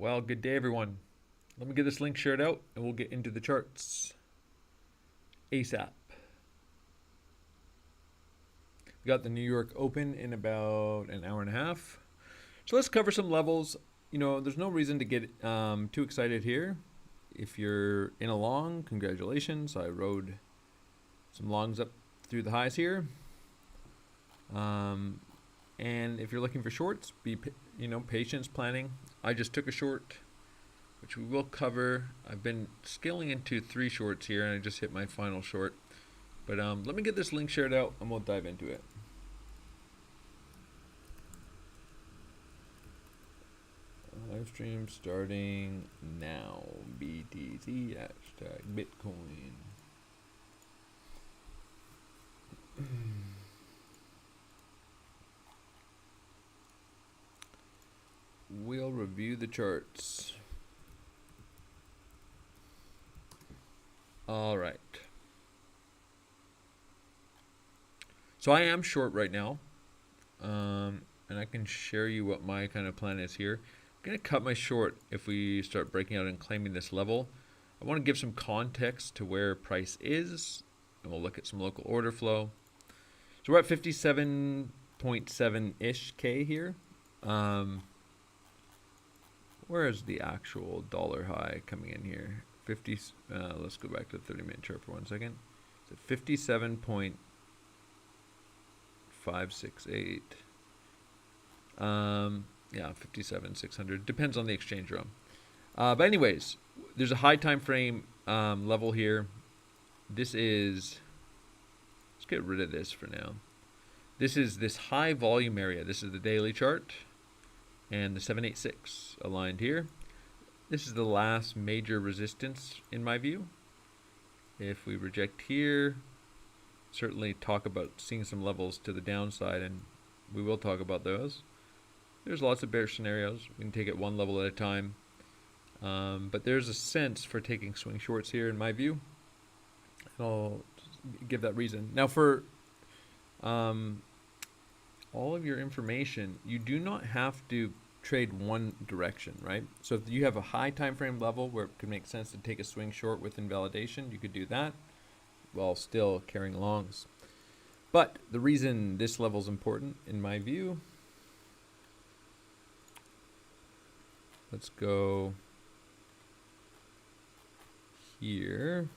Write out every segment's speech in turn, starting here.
Well, good day, everyone. Let me get this link shared out, and we'll get into the charts ASAP. We got the New York Open in about an hour and a half. So let's cover some levels. You know, there's no reason to get too excited here. If you're in a long, congratulations. I rode some longs up through the highs here. And if you're looking for shorts, be patience planning. I just took a short, which we will cover. I've been scaling into 3 shorts here, and I just hit my final short. But let me get this link shared out, and we'll dive into it. Live stream starting now. BTC hashtag Bitcoin. We'll review the charts. All right. So I am short right now, and I can share you what my kind of plan is here. I'm going to cut my short if we start breaking out and claiming this level. I want to give some context to where price is, and we'll look at some local order flow. So we're at 57.7-ish K here. Where is the actual dollar high coming in here? Let's go back to the 30-minute chart for 1 second. It's at 57.568. Yeah, 57,600. Depends on the exchange room. But anyways, there's a high time frame level here. This is, let's get rid of this for now. This is this high volume area. This is the daily chart. And the 786 aligned here. This is the last major resistance in my view. If we reject here, certainly talk about seeing some levels to the downside, and we will talk about those. There's lots of bearish scenarios. We can take it one level at a time. But there's a sense for taking swing shorts here in my view. And I'll give that reason. Now for all of your information, you do not have to trade one direction, right? So if you have a high time frame level where it could make sense to take a swing short with invalidation, you could do that while still carrying longs. But the reason this level is important in my view, let's go here.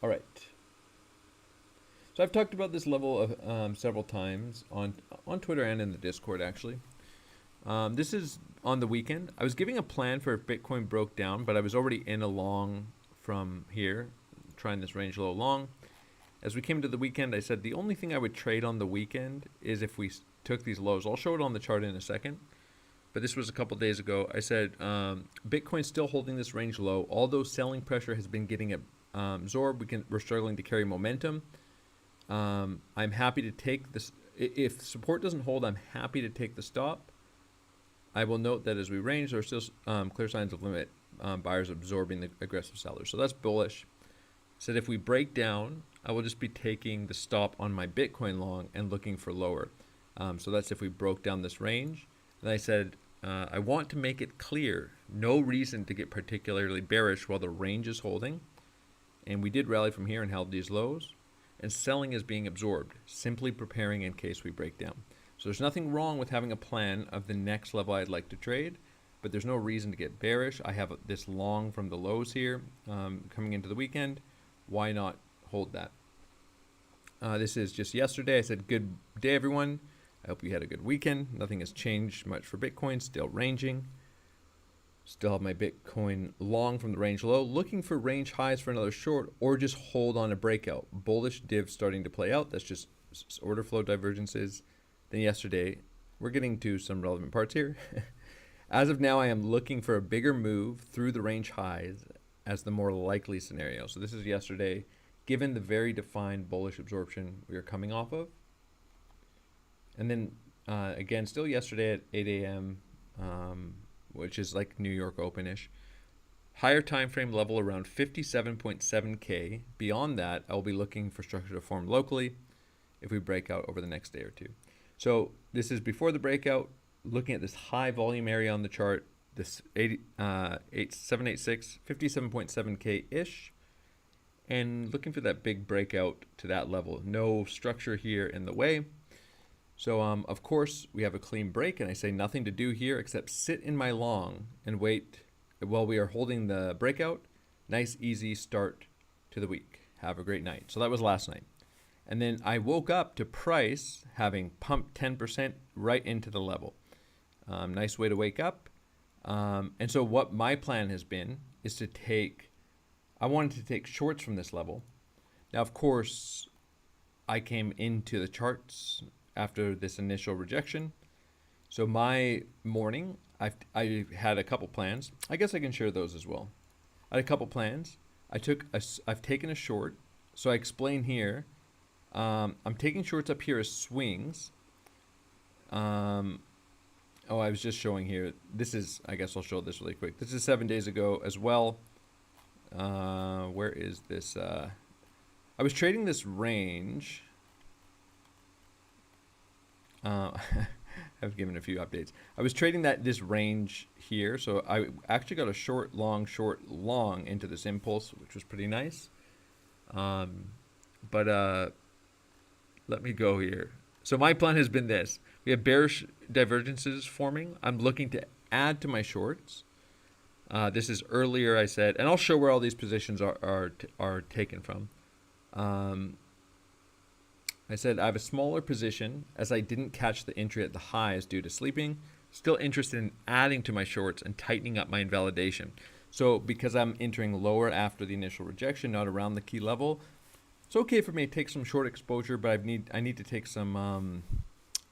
All right. So I've talked about this level of several times on Twitter and in the Discord actually. This is on the weekend. I was giving a plan for if Bitcoin broke down, but I was already in a long from here, trying this range low long. As we came to the weekend, I said the only thing I would trade on the weekend is if we took these lows. I'll show it on the chart in a second. But this was a couple days ago. I said Bitcoin's still holding this range low, although selling pressure has been getting absorbed. We're struggling to carry momentum. I'm happy to take this. If support doesn't hold, I'm happy to take the stop. I will note that as we range, there are still clear signs of limit buyers absorbing the aggressive sellers. So that's bullish. Said if we break down, I will just be taking the stop on my Bitcoin long and looking for lower. So that's if we broke down this range. And I said I want to make it clear, no reason to get particularly bearish while the range is holding. And we did rally from here and held these lows. And selling is being absorbed, simply preparing in case we break down. So there's nothing wrong with having a plan of the next level I'd like to trade, but there's no reason to get bearish. I have this long from the lows here coming into the weekend. Why not hold that? This is just yesterday. I said, good day, everyone. I hope you had a good weekend. Nothing has changed much for Bitcoin, still ranging. Still have my Bitcoin long from the range low, looking for range highs for another short, or just hold on a breakout. Bullish div starting to play out. That's just order flow divergences. Then yesterday, we're getting to some relevant parts here. As of now, I am looking for a bigger move through the range highs as the more likely scenario. So this is yesterday, given the very defined bullish absorption we are coming off of. And then again, still yesterday at 8 a.m., which is like New York Open-ish. Higher time frame level around 57.7K. Beyond that, I'll be looking for structure to form locally if we break out over the next day or two. So this is before the breakout. looking at this high volume area on the chart, this 786, 57.7K ish, and looking for that big breakout to that level. No structure here in the way. So of course we have a clean break, and I say nothing to do here except sit in my long and wait while we are holding the breakout. Nice easy start to the week. Have a great night. So that was last night. And then I woke up to price having pumped 10% right into the level. Nice way to wake up. And so what my plan has been is to I wanted to take shorts from this level. Now, of course, I came into the charts after this initial rejection. So my morning, I had a couple plans. I guess I can share those as well. I had a couple plans. I've taken a short. So I explain here. I'm taking shorts up here as swings. I was just showing here. This is, I guess I'll show this really quick. This is 7 days ago as well. Where is this? I was trading this range. I've given a few updates. I was trading this range here. So I actually got a short, long into this impulse, which was pretty nice. Let me go here. So my plan has been this. We have bearish divergences forming. I'm looking to add to my shorts. This is earlier I said, and I'll show where all these positions are taken from. I said I have a smaller position as I didn't catch the entry at the highs due to sleeping. Still interested in adding to my shorts and tightening up my invalidation. So because I'm entering lower after the initial rejection, not around the key level, it's okay for me to take some short exposure, but I need to take some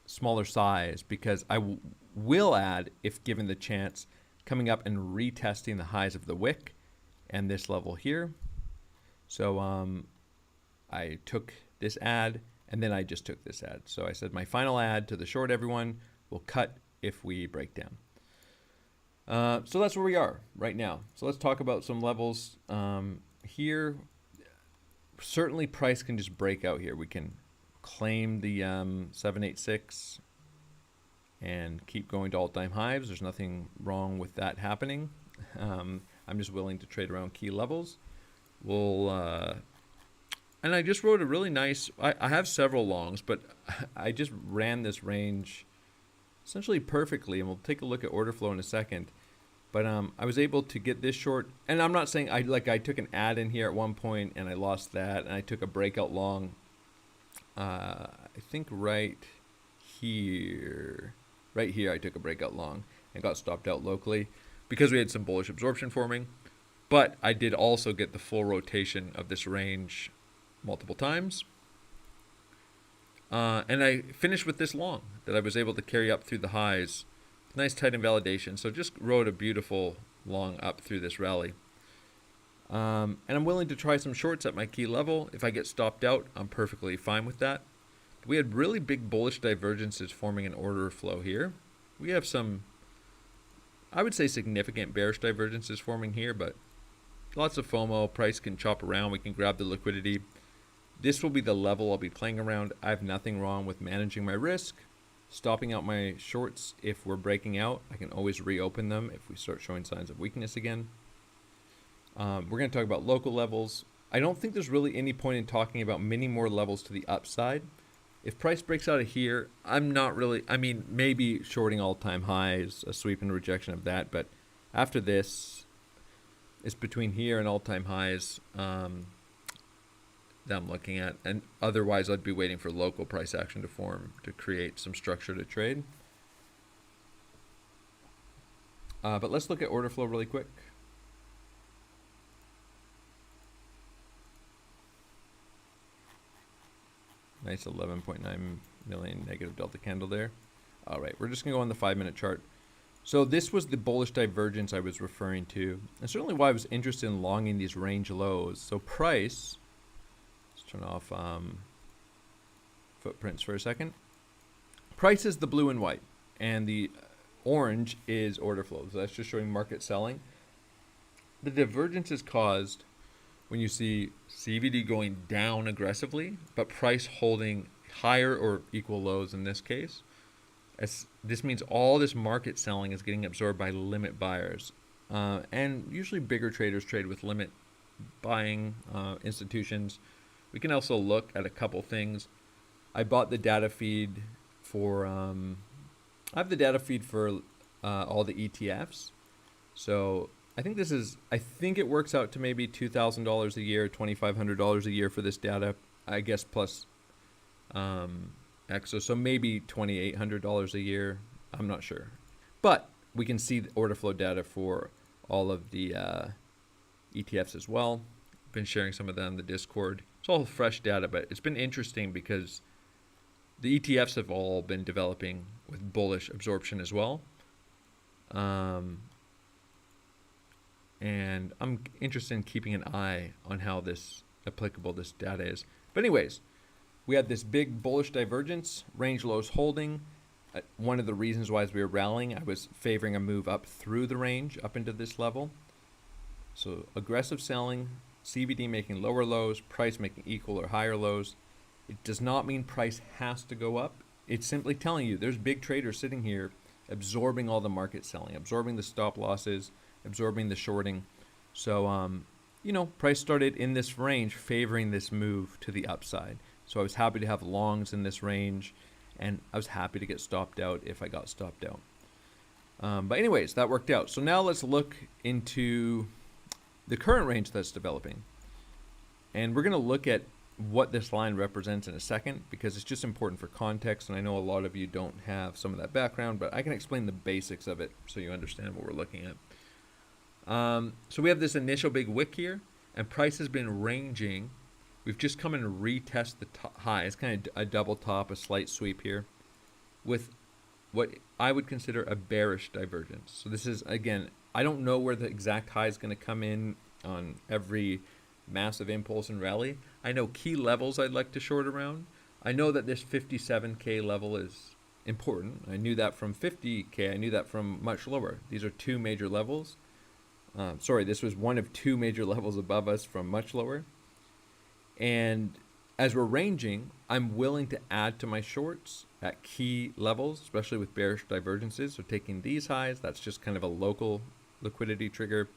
smaller size because I will add if given the chance, coming up and retesting the highs of the wick and this level here. So I took this ad and then I just took this ad. So I said my final ad to the short everyone will cut if we break down. So that's where we are right now. So let's talk about some levels here. Certainly price can just break out here. We can claim the 786 and keep going to all-time highs. There's nothing wrong with that happening. I'm just willing to trade around key levels. And I just wrote a really nice, I have several longs, but I just ran this range essentially perfectly, and we'll take a look at order flow in a second. But I was able to get this short, and I'm not saying I took an ad in here at one point and I lost that, and I took a breakout long. I think right here I took a breakout long and got stopped out locally because we had some bullish absorption forming. But I did also get the full rotation of this range multiple times. And I finished with this long that I was able to carry up through the highs. Nice tight invalidation. So just rode a beautiful long up through this rally. And I'm willing to try some shorts at my key level. If I get stopped out, I'm perfectly fine with that. We had really big bullish divergences forming an order flow here. We have some, I would say, significant bearish divergences forming here, but lots of FOMO. Price can chop around. We can grab the liquidity. This will be the level I'll be playing around. I have nothing wrong with managing my risk, stopping out my shorts if we're breaking out. I can always reopen them if we start showing signs of weakness again. We're going to talk about local levels. I don't think there's really any point in talking about many more levels to the upside. If price breaks out of here, I'm not really, maybe shorting all-time highs, a sweep and rejection of that, but after this, it's between here and all-time highs that I'm looking at, and otherwise I'd be waiting for local price action to form to create some structure to trade. But let's look at order flow really quick. Nice 11.9 million negative delta candle there. All right, we're just going to go on the 5-minute chart. So this was the bullish divergence I was referring to, and certainly why I was interested in longing these range lows. So price, let's turn off footprints for a second. Price is the blue and white, and the orange is order flow. So that's just showing market selling. The divergence is caused when you see CVD going down aggressively, but price holding higher or equal lows in this case. as this means all this market selling is getting absorbed by limit buyers. And usually bigger traders trade with limit buying institutions. We can also look at a couple things. I bought the data feed for, I have the data feed for all the ETFs. So I think it works out to maybe $2,000 a year, $2,500 a year for this data, I guess, plus X. So maybe $2,800 a year. I'm not sure. But we can see the order flow data for all of the ETFs as well. Been sharing some of that on the Discord. It's all fresh data, but it's been interesting because the ETFs have all been developing with bullish absorption as well. And I'm interested in keeping an eye on how applicable this data is. But anyways, we had this big bullish divergence, range lows holding. One of the reasons why as we were rallying, I was favoring a move up through the range, up into this level. So aggressive selling, CBD making lower lows, price making equal or higher lows. It does not mean price has to go up. It's simply telling you there's big traders sitting here absorbing all the market selling, absorbing the stop losses, absorbing the shorting. So, price started in this range favoring this move to the upside. So I was happy to have longs in this range, and I was happy to get stopped out if I got stopped out. But anyways, that worked out. So now let's look into the current range that's developing. And we're going to look at what this line represents in a second, because it's just important for context, and I know a lot of you don't have some of that background, but I can explain the basics of it so you understand what we're looking at. So we have this initial big wick here, and price has been ranging. We've just come and retest the high. It's kind of a double top, a slight sweep here, with what I would consider a bearish divergence. So this is, again, I don't know where the exact high is going to come in on every massive impulse and rally. I know key levels I'd like to short around. I know that this 57K level is important. I knew that from 50K. I knew that from much lower. These are two major levels. This was one of two major levels above us from much lower. And as we're ranging, I'm willing to add to my shorts at key levels, especially with bearish divergences. So taking these highs, that's just kind of a local liquidity trigger,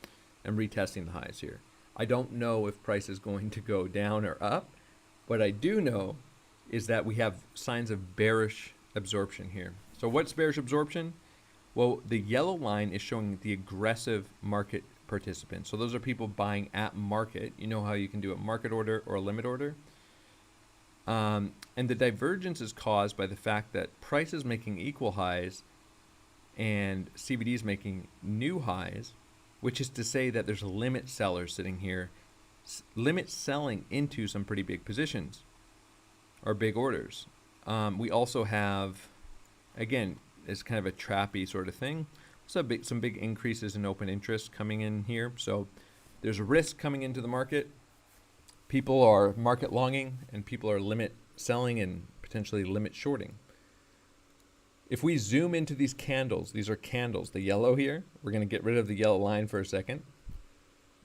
and retesting the highs here. I don't know if price is going to go down or up. What I do know is that we have signs of bearish absorption here. So what's bearish absorption? Well, the yellow line is showing the aggressive market participants. So those are people buying at market. You know how you can do a market order or a limit order. And the divergence is caused by the fact that price is making equal highs and CBD is making new highs, which is to say that there's limit sellers sitting here, limit selling into some pretty big positions or big orders. We also have, again, it's kind of a trappy sort of thing. So some big increases in open interest coming in here. So there's risk coming into the market. People are market longing and people are limit selling and potentially limit shorting. If we zoom into these candles, these are candles, the yellow here, we're going to get rid of the yellow line for a second.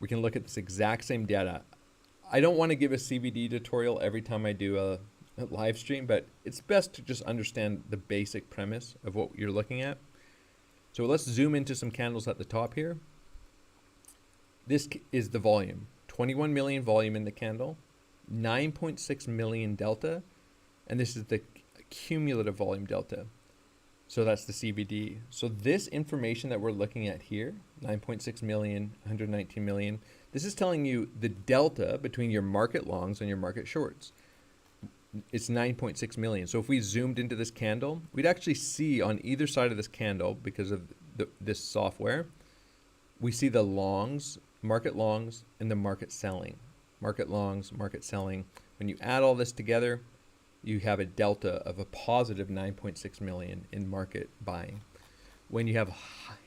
We can look at this exact same data. I don't want to give a CBD tutorial every time I do a live stream, but it's best to just understand the basic premise of what you're looking at. So let's zoom into some candles at the top here. This is the volume, 21 million volume in the candle, 9.6 million delta, and this is the cumulative volume delta. So that's the CBD. So this information that we're looking at here, 9.6 million, 119 million, this is telling you the delta between your market longs and your market shorts. It's 9.6 million. So if we zoomed into this candle, we'd actually see on either side of this candle, because of this software, we see the longs, market longs, and the market selling. Market longs, market selling. When you add all this together, you have a delta of a positive 9.6 million in market buying. When you have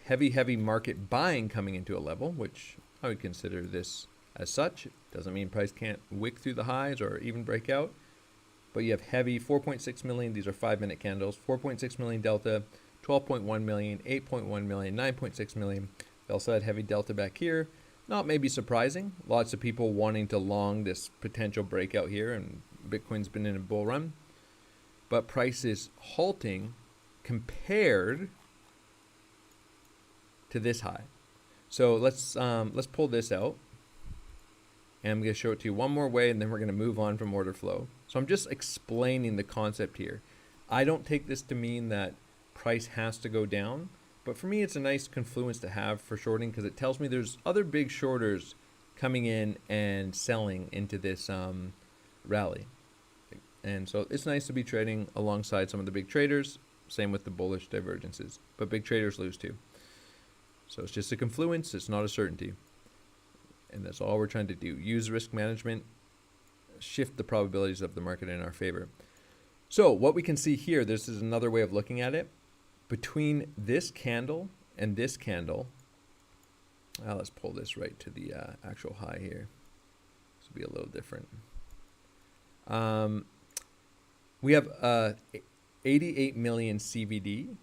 heavy market buying coming into a level, which I would consider this as such, doesn't mean price can't wick through the highs or even break out, but you have heavy 4.6 million, these are 5-minute candles, 4.6 million delta, 12.1 million, 8.1 million, 9.6 million. We also had heavy delta back here. Not maybe surprising, lots of people wanting to long this potential breakout here, and Bitcoin's been in a bull run, but price is halting compared to this high. So let's pull this out. And I'm going to show it to you one more way, and then we're going to move on from order flow. So I'm just explaining the concept here. I don't take this to mean that price has to go down, but for me it's a nice confluence to have for shorting because it tells me there's other big shorters coming in and selling into this rally. And so it's nice to be trading alongside some of the big traders. Same with the bullish divergences, but big traders lose too. So it's just a confluence, it's not a certainty. And that's all we're trying to do. Use risk management, shift the probabilities of the market in our favor. So what we can see here, this is another way of looking at it. Between this candle and this candle, let's pull this right to the actual high here. This will be a little different. We have 88 million CVD,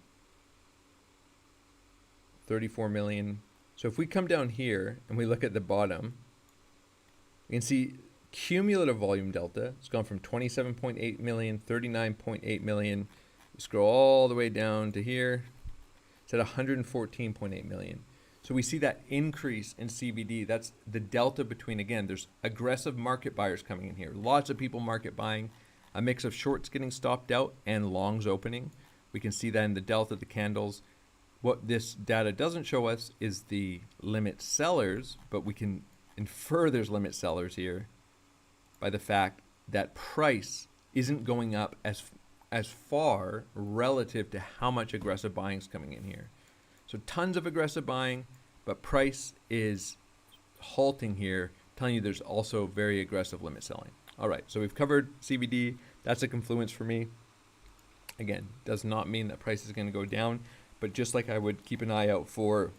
34 million. So if we come down here and we look at the bottom, you can see cumulative volume delta. It's gone from 27.8 million, 39.8 million. We scroll all the way down to here. It's at 114.8 million. So we see that increase in CVD. That's the delta between, again, there's aggressive market buyers coming in here. Lots of people market buying, a mix of shorts getting stopped out and longs opening. We can see that in the delta of the candles. What this data doesn't show us is the limit sellers, but we can infer there's limit sellers here by the fact that price isn't going up as far relative to how much aggressive buying is coming in here. So tons of aggressive buying, but price is halting here, telling you there's also very aggressive limit selling. All right, so we've covered CVD. That's a confluence for me. Again, does not mean that price is going to go down. But just like I would keep an eye out for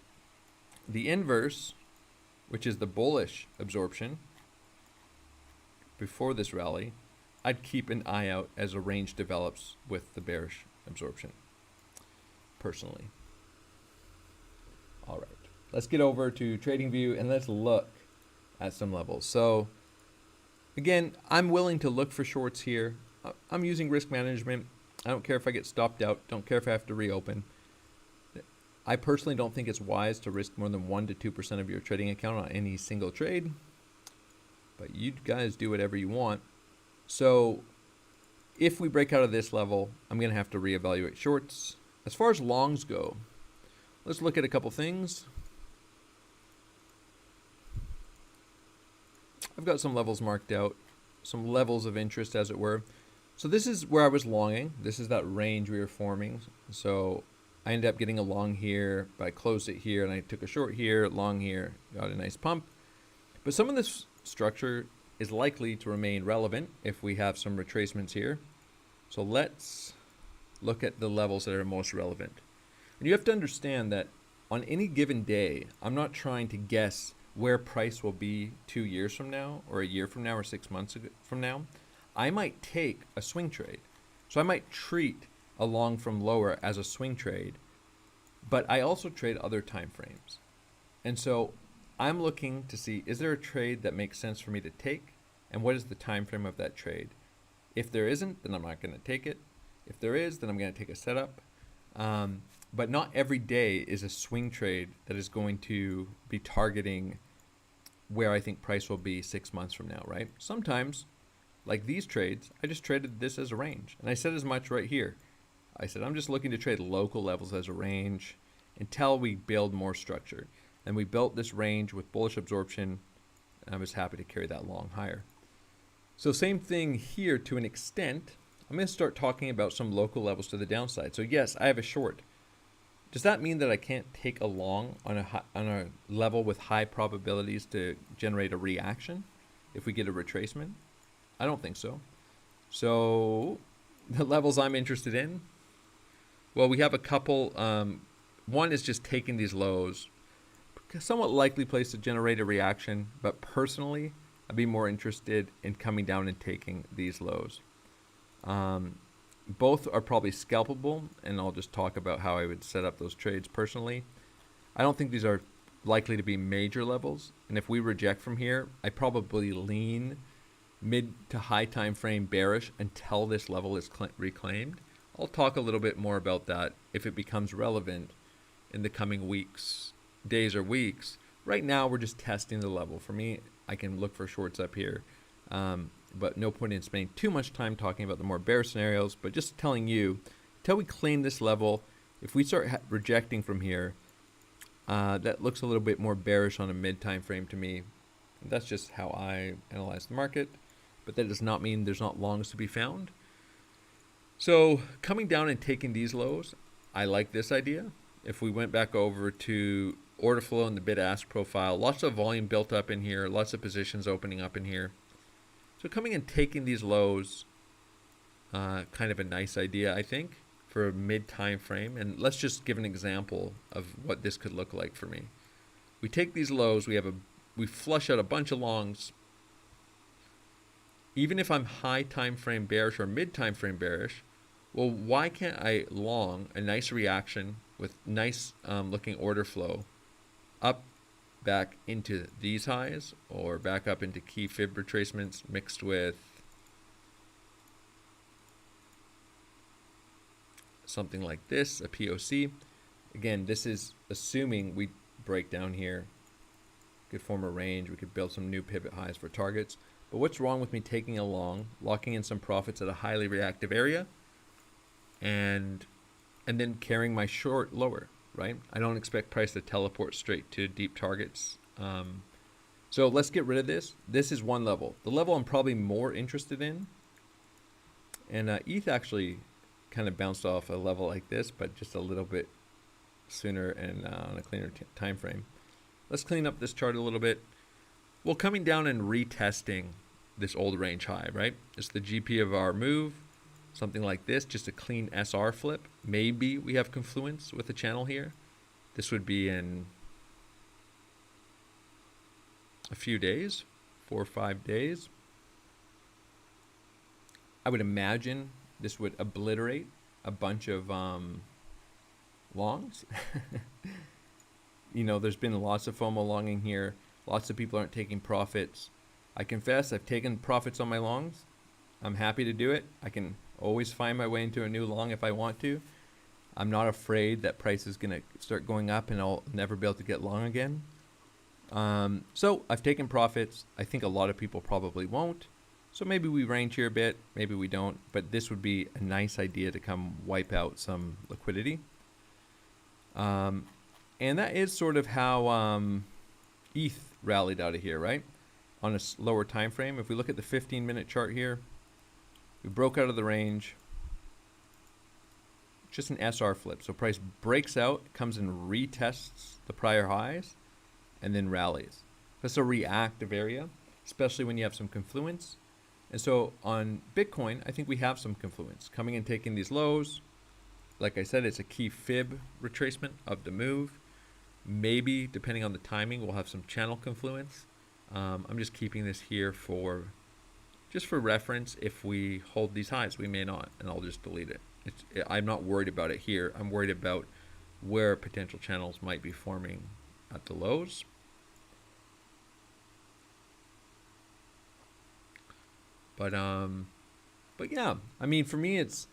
the inverse, which is the bullish absorption before this rally, I'd keep an eye out as a range develops with the bearish absorption, personally. All right, let's get over to TradingView and let's look at some levels. So again, I'm willing to look for shorts here. I'm using risk management. I don't care if I get stopped out. Don't care if I have to reopen. I personally don't think it's wise to risk more than 1 to 2% of your trading account on any single trade, but you guys do whatever you want. So if we break out of this level, I'm going to have to reevaluate shorts. As far as longs go, let's look at a couple things. I've got some levels marked out, some levels of interest as it were. So this is where I was longing. This is that range we were forming. So I ended up getting a long here, but I closed it here and I took a short here, long here, got a nice pump. But some of this structure is likely to remain relevant if we have some retracements here. So let's look at the levels that are most relevant. And you have to understand that on any given day, I'm not trying to guess where price will be 2 years from now or a year from now or 6 months from now. I might take a swing trade. So I might treat a long from lower as a swing trade, but I also trade other time frames. And so I'm looking to see, is there a trade that makes sense for me to take? And what is the time frame of that trade? If there isn't, then I'm not going to take it. If there is, then I'm going to take a setup. But not every day is a swing trade that is going to be targeting where I think price will be 6 months from now, right? Sometimes, like these trades, I just traded this as a range. And I said as much right here. I said, I'm just looking to trade local levels as a range until we build more structure. And we built this range with bullish absorption, and I was happy to carry that long higher. So same thing here to an extent. I'm going to start talking about some local levels to the downside. So yes, I have a short. Does that mean that I can't take a long on a level with high probabilities to generate a reaction if we get a retracement? I don't think so. So the levels I'm interested in, well, we have a couple. One is just taking these lows. Somewhat likely place to generate a reaction, but personally, I'd be more interested in coming down and taking these lows. Both are probably scalpable, and I'll just talk about how I would set up those trades personally. I don't think these are likely to be major levels, and if we reject from here, I probably lean mid to high time frame bearish until this level is reclaimed. I'll talk a little bit more about that if it becomes relevant in the coming weeks, days or weeks. Right now, we're just testing the level. For me, I can look for shorts up here, but no point in spending too much time talking about the more bear scenarios, but just telling you, until we claim this level, if we start rejecting from here, that looks a little bit more bearish on a mid-time frame to me. That's just how I analyze the market, but that does not mean there's not longs to be found. So coming down and taking these lows, I like this idea. If we went back over to order flow and the bid-ask profile, lots of volume built up in here, lots of positions opening up in here. So coming and taking these lows, kind of a nice idea, I think, for a mid-time frame. And let's just give an example of what this could look like for me. We take these lows, we flush out a bunch of longs. Even if I'm high time frame bearish or mid time frame bearish, well, why can't I long a nice reaction with nice looking order flow up back into these highs or back up into key fib retracements mixed with something like this, a POC. Again, this is assuming we break down here, could form a range, we could build some new pivot highs for targets. But what's wrong with me taking a long, locking in some profits at a highly reactive area, and then carrying my short lower, right? I don't expect price to teleport straight to deep targets. So let's get rid of this. This is one level. The level I'm probably more interested in, and ETH actually kind of bounced off a level like this, but just a little bit sooner and on a cleaner time frame. Let's clean up this chart a little bit. Well, coming down and retesting this old range high, right? It's the GP of our move, something like this, just a clean SR flip. Maybe we have confluence with the channel here. This would be in a few days, 4 or 5 days. I would imagine this would obliterate a bunch of longs. You know, there's been lots of FOMO longing here. Lots of people aren't taking profits. I confess I've taken profits on my longs. I'm happy to do it. I can always find my way into a new long if I want to. I'm not afraid that price is going to start going up and I'll never be able to get long again. So I've taken profits. I think a lot of people probably won't. So maybe we range here a bit, maybe we don't. But this would be a nice idea to come wipe out some liquidity. And that is sort of how ETH rallied out of here, right? On a lower time frame. If we look at the 15-minute chart here, we broke out of the range. Just an SR flip. So price breaks out, comes and retests the prior highs, and then rallies. That's a reactive area, especially when you have some confluence. And so on Bitcoin, I think we have some confluence. Coming and taking these lows. Like I said, it's a key fib retracement of the move. Maybe, depending on the timing, we'll have some channel confluence. I'm just keeping this here for reference. If we hold these highs, we may not, and I'll just delete it. I'm not worried about it here. I'm worried about where potential channels might be forming at the lows. But yeah, I mean, for me, it's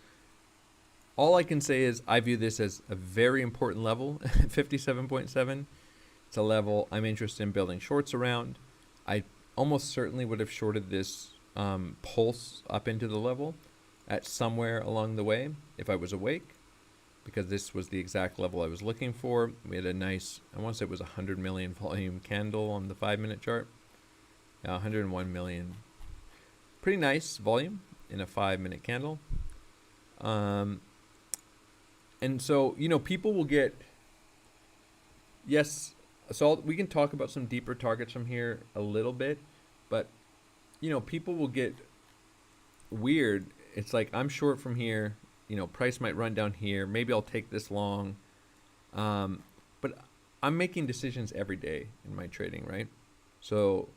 all I can say is I view this as a very important level, 57.7. It's a level I'm interested in building shorts around. I almost certainly would have shorted this pulse up into the level at somewhere along the way if I was awake, because this was the exact level I was looking for. We had a nice, I want to say it was 100 million volume candle on the 5-minute chart. 101 million. Pretty nice volume in a 5-minute candle. And so, you know, people will get, yes, so we can talk about some deeper targets from here a little bit, but, you know, people will get weird. It's like, I'm short from here, you know, price might run down here. Maybe I'll take this long. But I'm making decisions every day in my trading, right? So,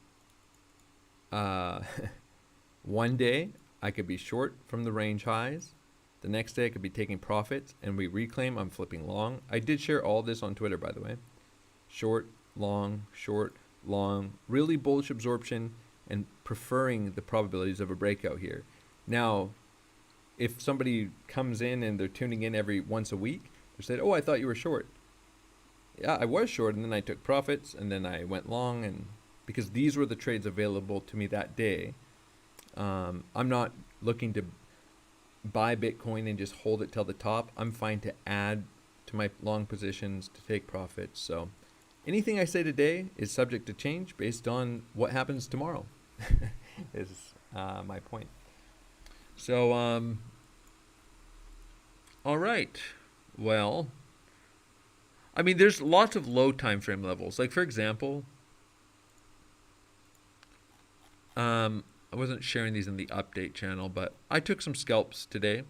one day I could be short from the range highs. The next day I could be taking profits and we reclaim. I'm flipping long. I did share all this on Twitter, by the way. Short, long, really bullish absorption and preferring the probabilities of a breakout here. Now, if somebody comes in and they're tuning in every once a week, they said, "Oh, I thought you were short." Yeah, I was short, and then I took profits, and then I went long, and because these were the trades available to me that day. I'm not looking to buy Bitcoin and just hold it till the top. I'm fine to add to my long positions to take profits. So anything I say today is subject to change based on what happens tomorrow is my point. So, all right. Well, I mean, there's lots of low time frame levels. Like, for example, I wasn't sharing these in the update channel, but I took some scalps today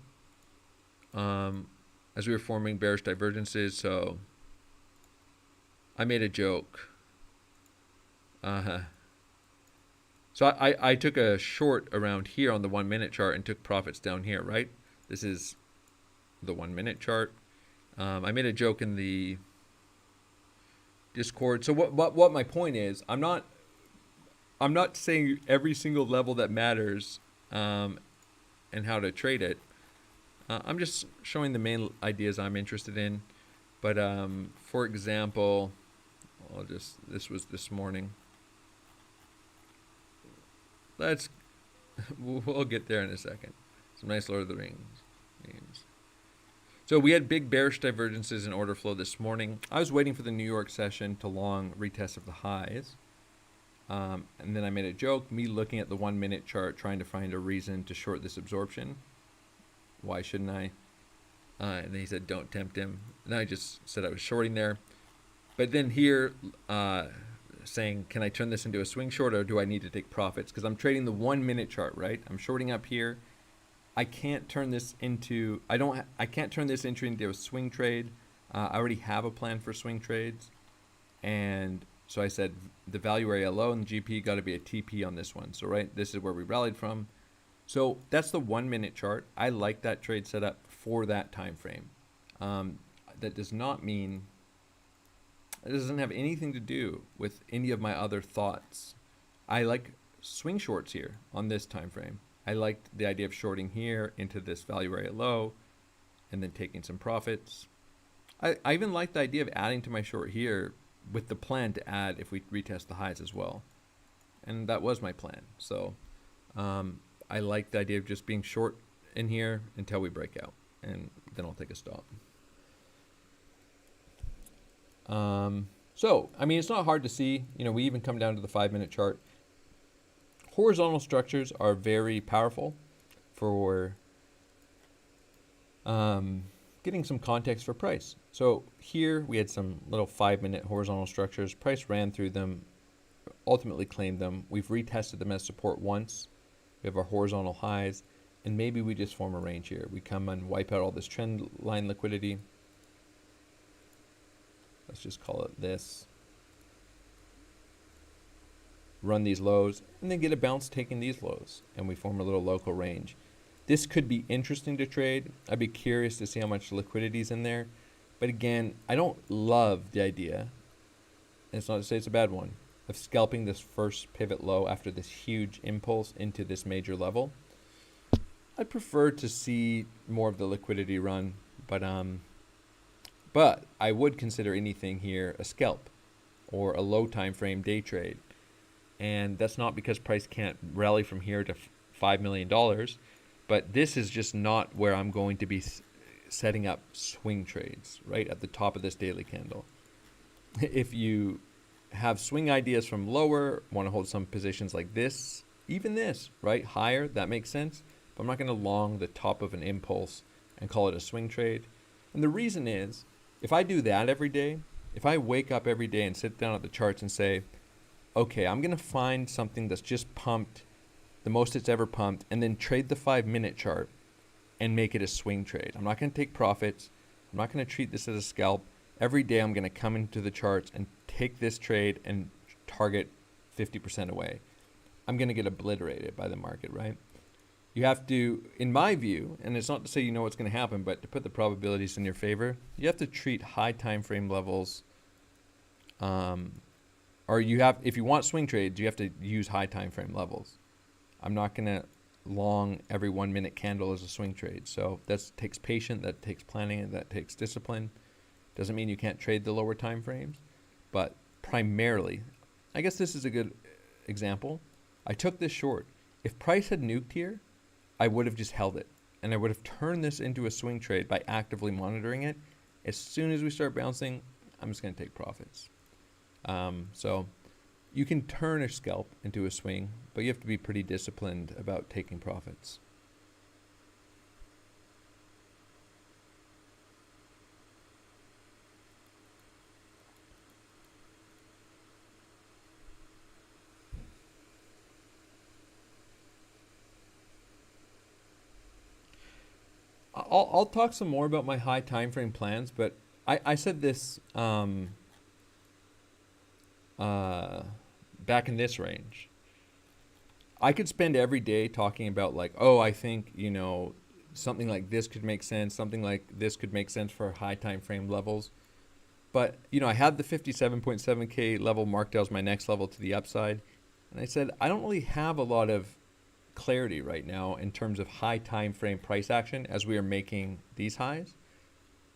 as we were forming bearish divergences. So I made a joke. So I took a short around here on the 1 minute chart and took profits down here, right? This is the 1 minute chart. I made a joke in the Discord. So what my point is, I'm not saying every single level that matters and how to trade it. I'm just showing the main ideas I'm interested in. But for example, this was this morning. We'll get there in a second. Some nice Lord of the Rings names. So we had big bearish divergences in order flow this morning. I was waiting for the New York session to long retest of the highs. And then I made a joke, me looking at the 1 minute chart, trying to find a reason to short this absorption. Why shouldn't I? And then he said, don't tempt him. And I just said I was shorting there. But then here, saying, can I turn this into a swing short, or do I need to take profits? Because I'm trading the 1 minute chart, right? I'm shorting up here. I can't turn this into, I can't turn this entry into a swing trade. I already have a plan for swing trades. And so I said the value area low and the GP got to be a TP on this one. So right, this is where we rallied from. So that's the 1 minute chart. I like that trade setup for that time frame. That does not mean, it doesn't have anything to do with any of my other thoughts. I like swing shorts here on this time frame. I liked the idea of shorting here into this value area low and then taking some profits. I even like the idea of adding to my short here with the plan to add if we retest the highs as well. And that was my plan. So I like the idea of just being short in here until we break out, and then I'll take a stop. So, I mean, it's not hard to see. You know, we even come down to the 5 minute chart. Horizontal structures are very powerful for getting some context for price. So here we had some little 5 minute horizontal structures. Price ran through them, ultimately claimed them. We've retested them as support once. We have our horizontal highs, and maybe we just form a range here. We come and wipe out all this trend line liquidity. Let's just call it this. Run these lows, and then get a bounce taking these lows, and we form a little local range. This could be interesting to trade. I'd be curious to see how much liquidity is in there. But again, I don't love the idea, and it's not to say it's a bad one, of scalping this first pivot low after this huge impulse into this major level. I'd prefer to see more of the liquidity run, but I would consider anything here a scalp or a low time frame day trade. And that's not because price can't rally from here to $5 million, but this is just not where I'm going to be setting up swing trades, right at the top of this daily candle. If you have swing ideas from lower, want to hold some positions like this, even this, right, higher, that makes sense, but I'm not going to long the top of an impulse and call it a swing trade. And the reason is, if I do that every day, if I wake up every day and sit down at the charts and say, okay, I'm going to find something that's just pumped, the most it's ever pumped, and then trade the 5 minute chart and make it a swing trade. I'm not going to take profits. I'm not going to treat this as a scalp. Every day I'm going to come into the charts and take this trade and target 50% away. I'm going to get obliterated by the market, right? You have to, in my view, and it's not to say you know what's going to happen, but to put the probabilities in your favor, you have to treat high time frame levels, or you have, if you want swing trades, you have to use high time frame levels. I'm not going to long every 1 minute candle as a swing trade. So that takes patience, that takes planning, and that takes discipline. Doesn't mean you can't trade the lower time frames, but primarily, I guess this is a good example. I took this short. If price had nuked here, I would have just held it, and I would have turned this into a swing trade by actively monitoring it. As soon as we start bouncing, I'm just going to take profits. So you can turn a scalp into a swing, but you have to be pretty disciplined about taking profits. I'll talk some more about my high time frame plans, but I said this back in this range. I could spend every day talking about like, oh, I think, you know, something like this could make sense, something like this could make sense for high time frame levels. But, you know, I had the 57.7K level marked out as my next level to the upside. And I said, I don't really have a lot of clarity right now in terms of high time frame price action as we are making these highs.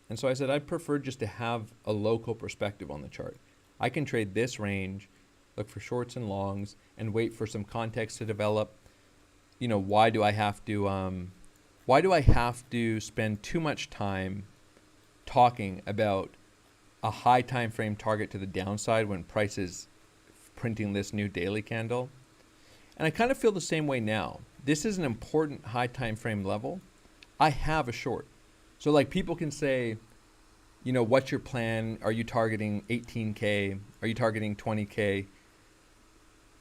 And so I said, I'd prefer just to have a local perspective on the chart. I can trade this range, look for shorts and longs, and wait for some context to develop. You know, why do I have to spend too much time talking about a high time frame target to the downside when price is printing this new daily candle? And I kind of feel the same way now. This is an important high time frame level. I have a short. So like people can say, you know, what's your plan? Are you targeting 18K? Are you targeting 20K?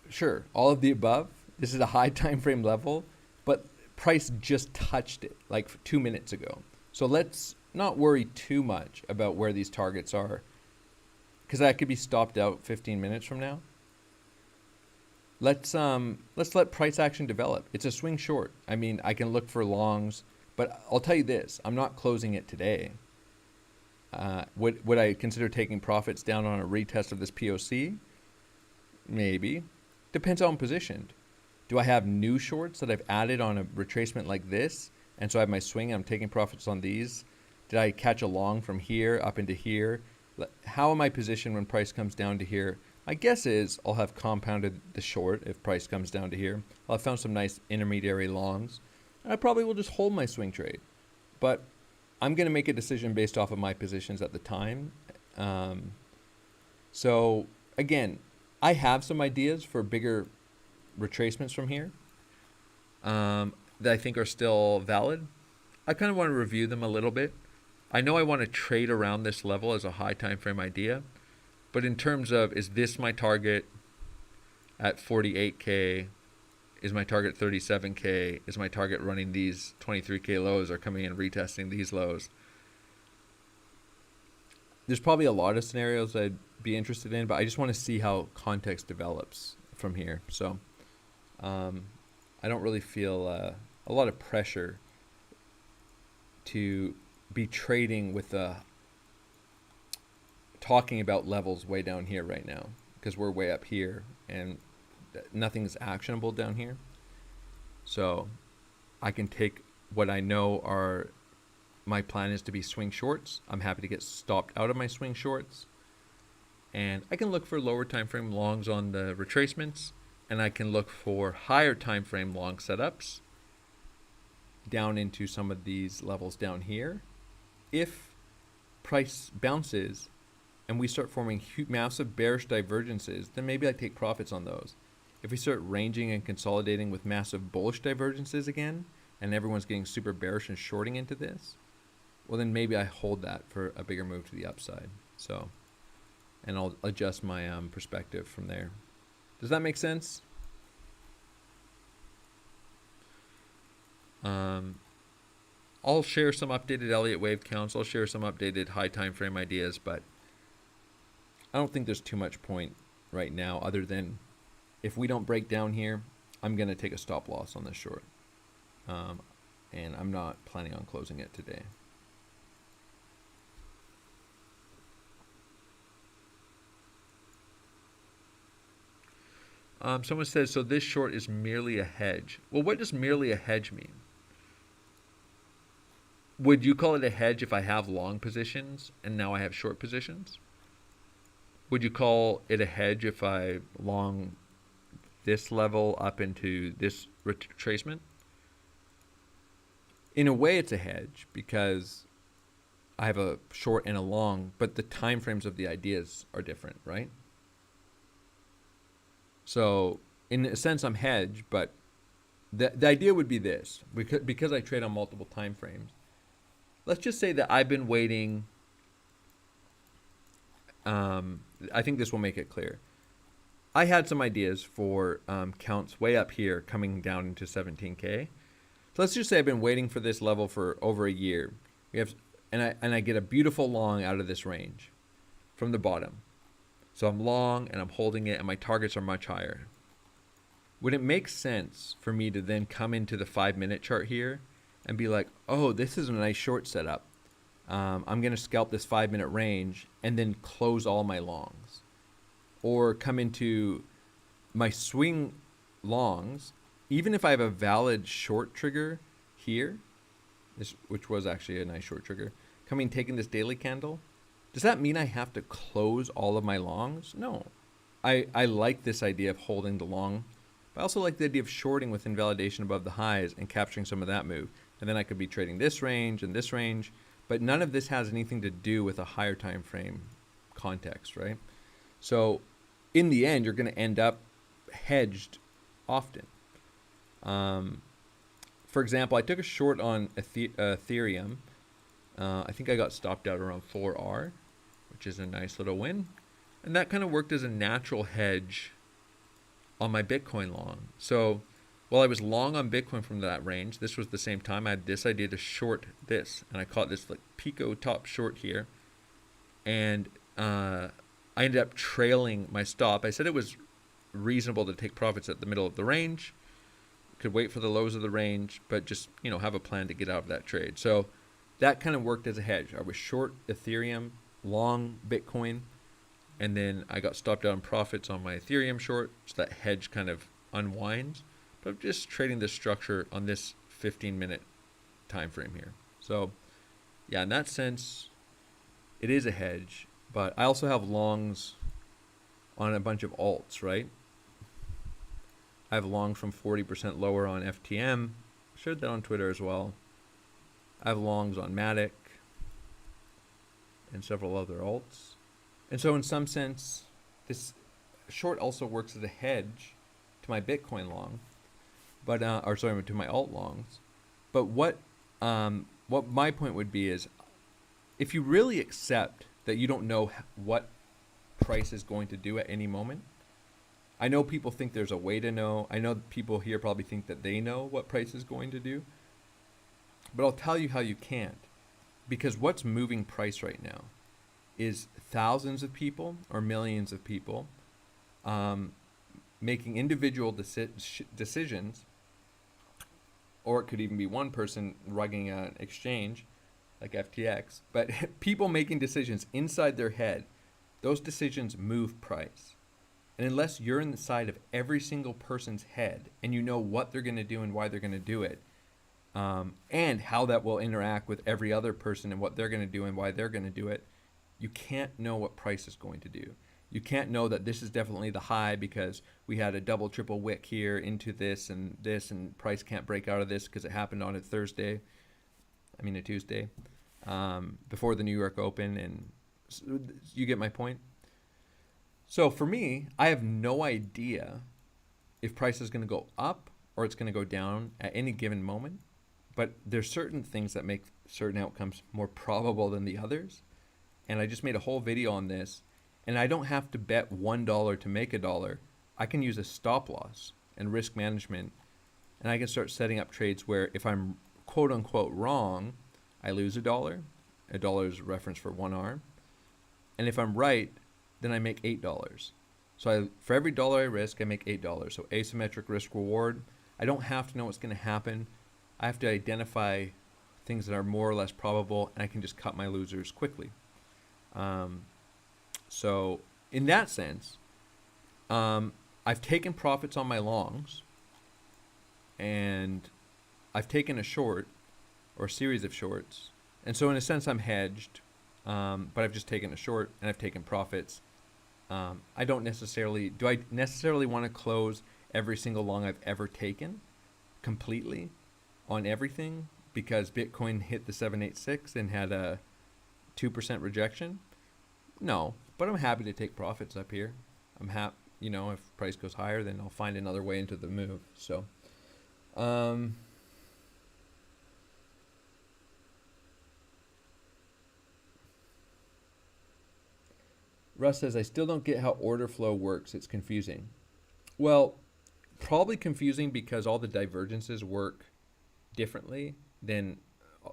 Sure, all of the above. This is a high time frame level, but price just touched it like 2 minutes ago. So let's not worry too much about where these targets are, because that could be stopped out 15 minutes from now. Let's let price action develop. It's a swing short. I mean, I can look for longs, but I'll tell you this, I'm not closing it today. Would I consider taking profits down on a retest of this POC? Maybe. Depends how I'm positioned. Do I have new shorts that I've added on a retracement like this? And so I have my swing and I'm taking profits on these. Did I catch a long from here up into here? How am I positioned when price comes down to here? My guess is I'll have compounded the short if price comes down to here. I'll have found some nice intermediary longs. And I probably will just hold my swing trade. But I'm going to make a decision based off of my positions at the time. So again, I have some ideas for bigger retracements from here that I think are still valid. I kind of want to review them a little bit. I know I want to trade around this level as a high time frame idea. But in terms of, is this my target at 48K? Is my target 37K? Is my target running these 23K lows or coming in retesting these lows? There's probably a lot of scenarios I'd be interested in, but I just want to see how context develops from here. So I don't really feel a lot of pressure to be trading with talking about levels way down here right now, because we're way up here and nothing's actionable down here. So I can take what I know are my plan is to be swing shorts. I'm happy to get stopped out of my swing shorts, and I can look for lower time frame longs on the retracements, and I can look for higher time frame long setups down into some of these levels down here. If price bounces and we start forming massive bearish divergences, then maybe I take profits on those. If we start ranging and consolidating with massive bullish divergences again, and everyone's getting super bearish and shorting into this, well then maybe I hold that for a bigger move to the upside. So, and I'll adjust my perspective from there. Does that make sense? I'll share some updated Elliott wave counts. I'll share some updated high time frame ideas, but I don't think there's too much point right now other than if we don't break down here, I'm going to take a stop loss on this short. And I'm not planning on closing it today. Someone says, so this short is merely a hedge. Well, what does merely a hedge mean? Would you call it a hedge if I have long positions and now I have short positions? Would you call it a hedge if I long this level up into this retracement? In a way, it's a hedge because I have a short and a long, but the time frames of the ideas are different, right? So in a sense, I'm hedged, but the idea would be this. Because I trade on multiple time frames, let's just say that I've been waiting. I think this will make it clear. I had some ideas for counts way up here coming down into 17K. So let's just say I've been waiting for this level for over a year. And I get a beautiful long out of this range from the bottom. So I'm long and I'm holding it and my targets are much higher. Would it make sense for me to then come into the 5-minute chart here and be like, oh, this is a nice short setup. I'm going to scalp this 5-minute range and then close all my longs? Or come into my swing longs, even if I have a valid short trigger here, which was actually a nice short trigger, taking this daily candle, does that mean I have to close all of my longs? No. I like this idea of holding the long, but I also like the idea of shorting with invalidation above the highs and capturing some of that move. And then I could be trading this range and this range, but none of this has anything to do with a higher time frame context, right? So in the end, you're going to end up hedged often. For example, I took a short on Ethereum. I think I got stopped out around 4R, which is a nice little win. And that kind of worked as a natural hedge on my Bitcoin long. So while I was long on Bitcoin from that range, this was the same time I had this idea to short this. And I caught this like Pico top short here. And I ended up trailing my stop. I said it was reasonable to take profits at the middle of the range. Could wait for the lows of the range, but just, have a plan to get out of that trade. So that kind of worked as a hedge. I was short Ethereum, long Bitcoin, and then I got stopped out on profits on my Ethereum short, so that hedge kind of unwinds. But I'm just trading this structure on this 15-minute time frame here. So yeah, in that sense, it is a hedge, but I also have longs on a bunch of alts, right? I have longs from 40% lower on FTM. I shared that on Twitter as well. I have longs on Matic and several other alts. And so in some sense, this short also works as a hedge to my Bitcoin long, but to my alt longs. But what my point would be is, if you really accept that you don't know what price is going to do at any moment, I know people think there's a way to know. I know people here probably think that they know what price is going to do. But I'll tell you how you can't. Because what's moving price right now is thousands of people or millions of people making individual decisions, or it could even be one person rugging an exchange like FTX. But people making decisions inside their head, those decisions move price. And unless you're inside of every single person's head and you know what they're going to do and why they're going to do it, and how that will interact with every other person and what they're going to do and why they're going to do it, you can't know what price is going to do. You can't know that this is definitely the high because we had a double, triple wick here into this, and price can't break out of this because it happened on a Tuesday, before the New York Open, and you get my point. So for me, I have no idea if price is going to go up or it's going to go down at any given moment. But there's certain things that make certain outcomes more probable than the others. And I just made a whole video on this. And I don't have to bet $1 to make $1. I can use a stop loss and risk management. And I can start setting up trades where if I'm quote unquote wrong, I lose $1. $1 is reference for 1R. And if I'm right, then I make $8. So for every dollar I risk, I make $8. So asymmetric risk reward. I don't have to know what's going to happen. I have to identify things that are more or less probable, and I can just cut my losers quickly. So in that sense, I've taken profits on my longs, and I've taken a short or a series of shorts. And so in a sense, I'm hedged, but I've just taken a short and I've taken profits. I don't necessarily, do I necessarily want to close every single long I've ever taken completely on everything because Bitcoin hit the 786 and had a 2% rejection? No, but I'm happy to take profits up here. I'm happy, you know, if price goes higher, then I'll find another way into the move. So, Russ says, I still don't get how order flow works. It's confusing. Well, probably confusing because all the divergences work differently than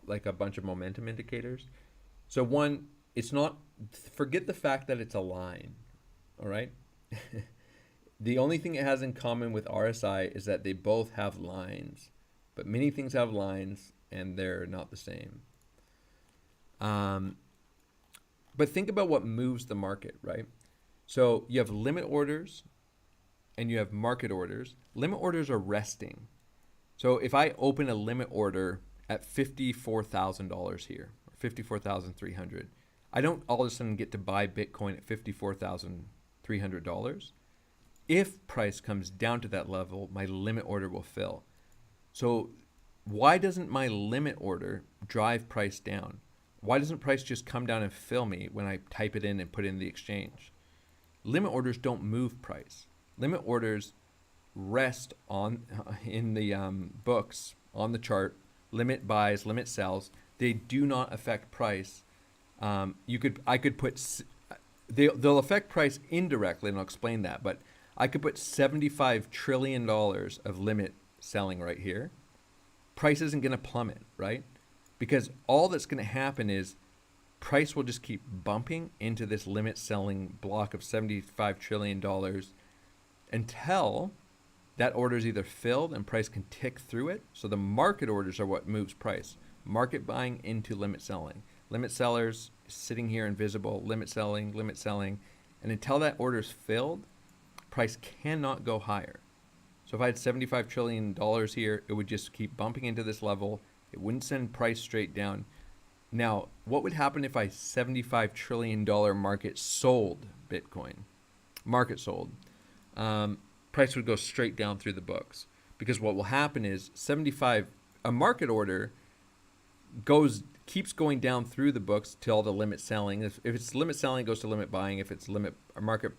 like a bunch of momentum indicators. So one, it's not, forget the fact that it's a line, all right? The only thing it has in common with RSI is that they both have lines, but many things have lines and they're not the same. But think about what moves the market, right? So you have limit orders and you have market orders. Limit orders are resting. So if I open a limit order at $54,000 here, or $54,300, I don't all of a sudden get to buy Bitcoin at $54,300. If price comes down to that level, my limit order will fill. So why doesn't my limit order drive price down? Why doesn't price just come down and fill me when I type it in and put it in the exchange? Limit orders don't move price. Limit orders rest on in the books on the chart. Limit buys, limit sells. They do not affect price. I could put they'll affect price indirectly, and I'll explain that. But I could put $75 trillion of limit selling right here. Price isn't going to plummet, right? Because all that's going to happen is price will just keep bumping into this limit selling block of $75 trillion until that order is either filled and price can tick through it. So the market orders are what moves price. Market buying into limit selling. Limit sellers sitting here invisible, limit selling. And until that order is filled, price cannot go higher. So if I had $75 trillion here, it would just keep bumping into this level. It wouldn't send price straight down. Now, what would happen if a $75 trillion market sold Bitcoin? Market sold. Price would go straight down through the books. Because what will happen is a market order keeps going down through the books till the limit selling. If it's limit selling, it goes to limit buying. If it's market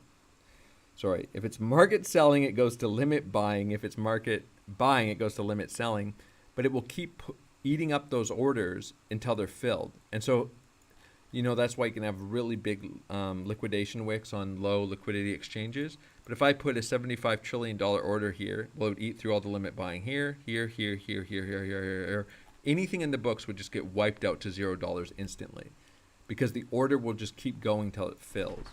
selling, it goes to limit buying. If it's market buying, it goes to limit selling. But it will keep eating up those orders until they're filled. And so, you know, that's why you can have really big liquidation wicks on low liquidity exchanges. But if I put a $75 trillion order here, well, it would eat through all the limit buying here. Anything in the books would just get wiped out to $0 instantly because the order will just keep going till it fills.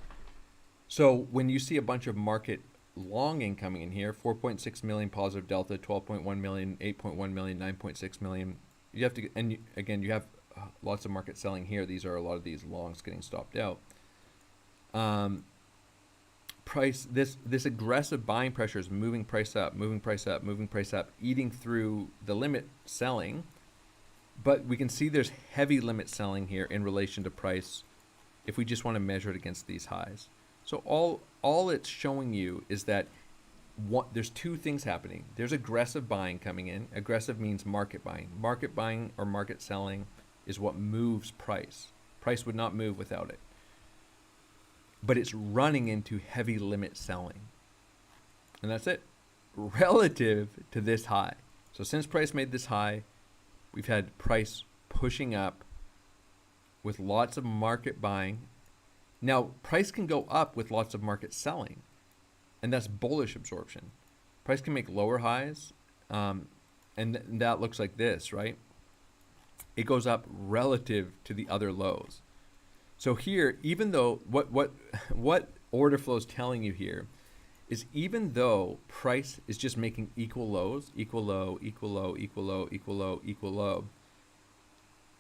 So when you see a bunch of market longing coming in here, 4.6 million positive delta, 12.1 million, 8.1 million, 9.6 million, you have to, and again, you have lots of market selling here. These are a lot of these longs getting stopped out. This aggressive buying pressure is moving price up, eating through the limit selling. But we can see there's heavy limit selling here in relation to price if we just want to measure it against these highs. So all it's showing you is that there's two things happening. There's aggressive buying coming in. Aggressive means market buying. Market buying or market selling is what moves price. Price would not move without it. But it's running into heavy limit selling. And that's it. Relative to this high. So since price made this high, we've had price pushing up with lots of market buying. Now, price can go up with lots of market selling, and that's bullish absorption. Price can make lower highs, and that looks like this, right? It goes up relative to the other lows. So here, even though what order flow is telling you here is even though price is just making equal lows, equal low, equal low, equal low, equal low, equal low,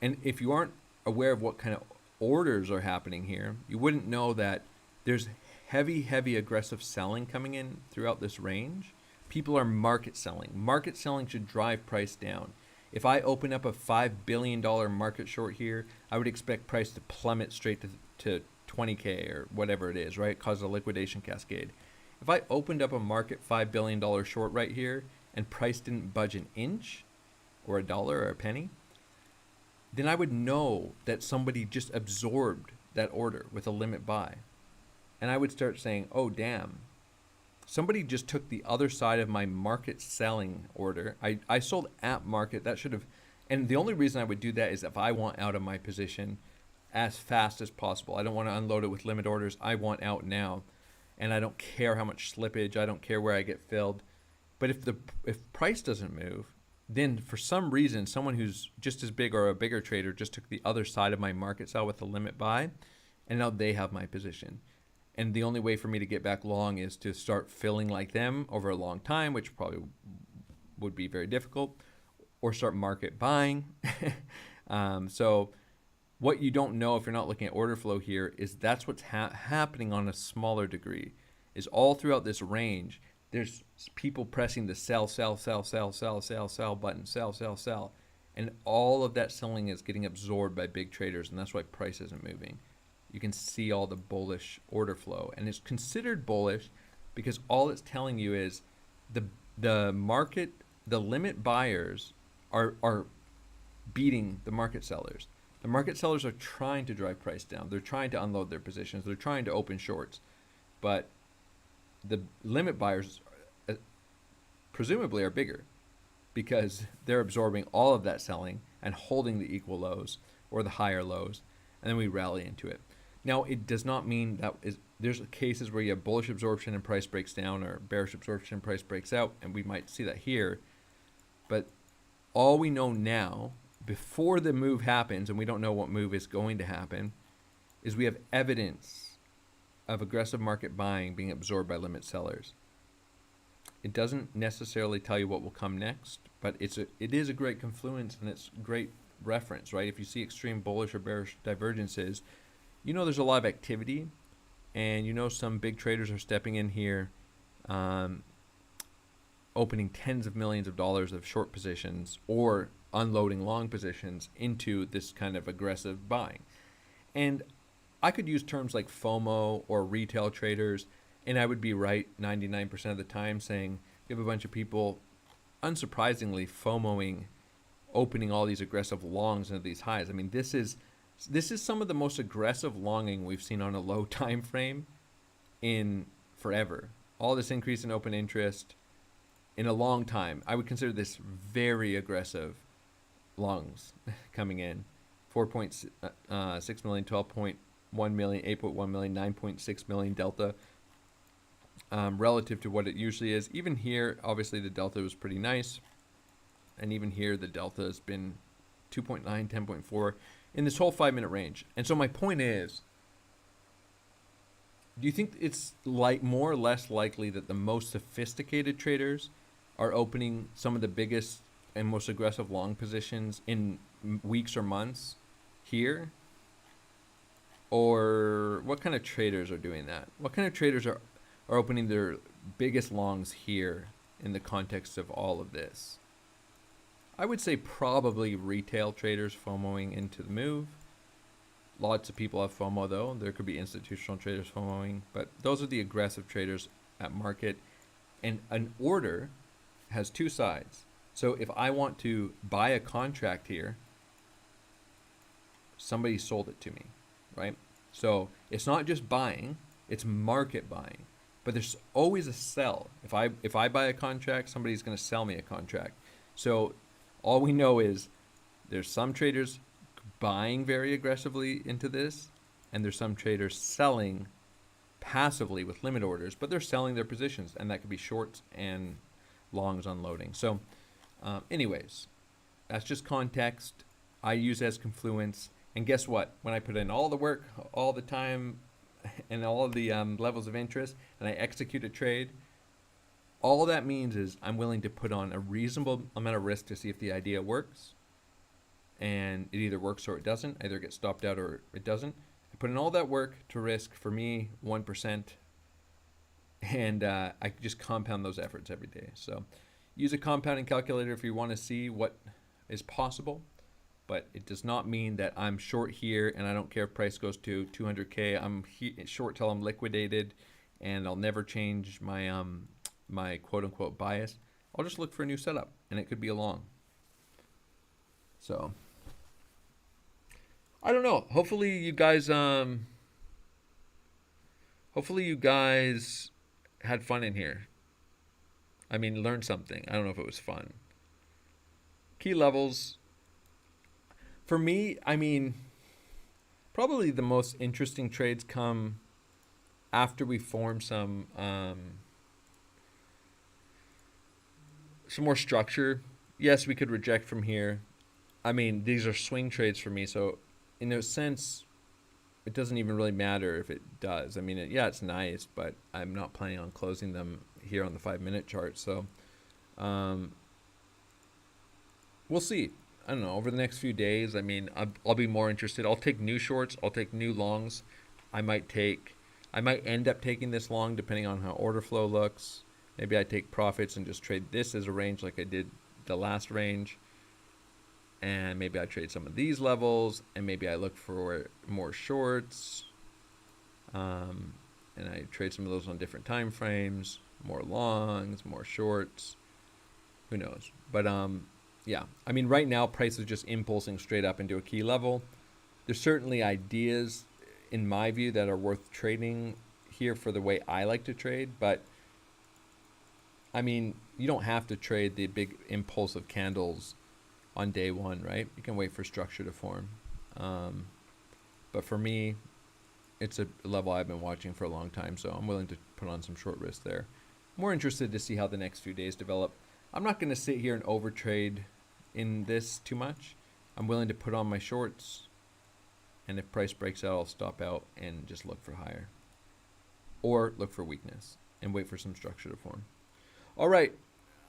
and if you aren't aware of what kind of orders are happening here, you wouldn't know that there's heavy aggressive selling coming in throughout this range. People are market selling. Market selling should drive price down. If I open up a $5 billion market short here, I would expect price to plummet straight to 20K or whatever it is, right? Cause a liquidation cascade. If I opened up a market $5 billion short right here and price didn't budge an inch or a dollar or a penny, then I would know that somebody just absorbed that order with a limit buy. And I would start saying, oh, damn. Somebody just took the other side of my market selling order. I sold at market. That should have, and the only reason I would do that is if I want out of my position as fast as possible. I don't want to unload it with limit orders. I want out now, and I don't care how much slippage. I don't care where I get filled. But if price doesn't move, then for some reason, someone who's just as big or a bigger trader just took the other side of my market sell with a limit buy, and now they have my position. And the only way for me to get back long is to start filling like them over a long time, which probably would be very difficult, or start market buying. So what you don't know if you're not looking at order flow here is that's what's happening on a smaller degree, is all throughout this range, there's people pressing the sell button, sell. And all of that selling is getting absorbed by big traders, and that's why price isn't moving. You can see all the bullish order flow, and it's considered bullish because all it's telling you is the market, the limit buyers are beating the market sellers. The market sellers are trying to drive price down. They're trying to unload their positions. They're trying to open shorts, but the limit buyers presumably are bigger because they're absorbing all of that selling and holding the equal lows or the higher lows, and then we rally into it. Now, it does not mean that there's cases where you have bullish absorption and price breaks down, or bearish absorption and price breaks out, and we might see that here. But all we know now, before the move happens, and we don't know what move is going to happen, is we have evidence of aggressive market buying being absorbed by limit sellers. It doesn't necessarily tell you what will come next, but it is a great confluence, and it's great reference, right? If you see extreme bullish or bearish divergences, you know there's a lot of activity, and you know some big traders are stepping in here, opening tens of millions of dollars of short positions or unloading long positions into this kind of aggressive buying. And I could use terms like FOMO or retail traders, and I would be right 99% of the time, saying you have a bunch of people, unsurprisingly, FOMOing, opening all these aggressive longs into these highs. I mean, this is some of the most aggressive longing we've seen on a low time frame in forever. All this increase in open interest in a long time. I would consider this very aggressive longs coming in. 4.6 million, 12.1 million, 8.1 million, 9.6 million delta relative to what it usually is. Even here, obviously the delta was pretty nice. And even here, the delta has been 2.9, 10.4 in this whole 5-minute range. And so my point is, do you think it's like more or less likely that the most sophisticated traders are opening some of the biggest and most aggressive long positions in weeks or months here? Or what kind of traders are doing that? What kind of traders are opening their biggest longs here in the context of all of this? I would say probably retail traders FOMOing into the move. Lots of people have FOMO though. There could be institutional traders FOMOing, but those are the aggressive traders at market. And an order has two sides. So if I want to buy a contract here, somebody sold it to me, right? So it's not just buying, it's market buying. But there's always a sell. If I buy a contract, somebody's going to sell me a contract. So all we know is there's some traders buying very aggressively into this, and there's some traders selling passively with limit orders, but they're selling their positions, and that could be shorts and longs unloading. So anyways, that's just context. I use it as confluence, and guess what? When I put in all the work, all the time, and all of the levels of interest, and I execute a trade, all that means is I'm willing to put on a reasonable amount of risk to see if the idea works. And it either works or it doesn't. Either it gets stopped out or it doesn't. I put in all that work to risk, for me, 1%, and I could just compound those efforts every day. So use a compounding calculator if you want to see what is possible, but it does not mean that I'm short here and I don't care if price goes to 200K. I'm short till I'm liquidated, and I'll never change my my quote unquote bias. I'll just look for a new setup, and it could be a long. So I don't know. Hopefully you guys had fun in here. I mean, learned something. I don't know if it was fun. Key levels. For me, I mean, probably the most interesting trades come after we form some more structure. Yes, we could reject from here. I mean, these are swing trades for me, so in a sense, it doesn't even really matter if it does. I mean, yeah, it's nice, but I'm not planning on closing them here on the 5-minute chart. So we'll see. I don't know, over the next few days, I mean, I'll be more interested. I'll take new shorts. I'll take new longs. I might end up taking this long depending on how order flow looks. Maybe I take profits and just trade this as a range like I did the last range. And maybe I trade some of these levels, and maybe I look for more shorts, and I trade some of those on different time frames, more longs, more shorts, who knows. But yeah, I mean, right now price is just impulsing straight up into a key level. There's certainly ideas in my view that are worth trading here for the way I like to trade, but I mean, you don't have to trade the big impulsive candles on day one, right? You can wait for structure to form. But for me, it's a level I've been watching for a long time, so I'm willing to put on some short risk there. More interested to see how the next few days develop. I'm not going to sit here and overtrade in this too much. I'm willing to put on my shorts, and if price breaks out, I'll stop out and just look for higher. Or look for weakness and wait for some structure to form. All right.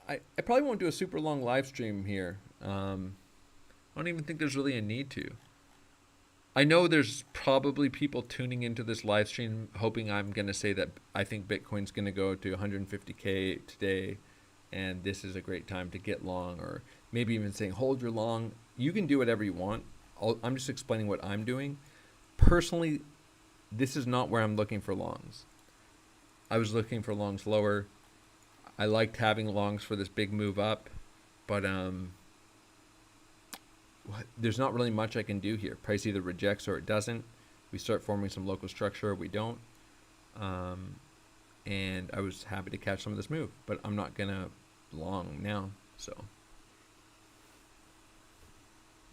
I probably won't do a super long live stream here. I don't even think there's really a need to. I know there's probably people tuning into this live stream hoping I'm going to say that I think Bitcoin's going to go to 150K today and this is a great time to get long, or maybe even saying hold your long. You can do whatever you want. I'm just explaining what I'm doing. Personally, this is not where I'm looking for longs. I was looking for longs lower. I liked having longs for this big move up, but there's not really much I can do here. Price either rejects or it doesn't. We start forming some local structure or we don't. And I was happy to catch some of this move, but I'm not going to long now. So,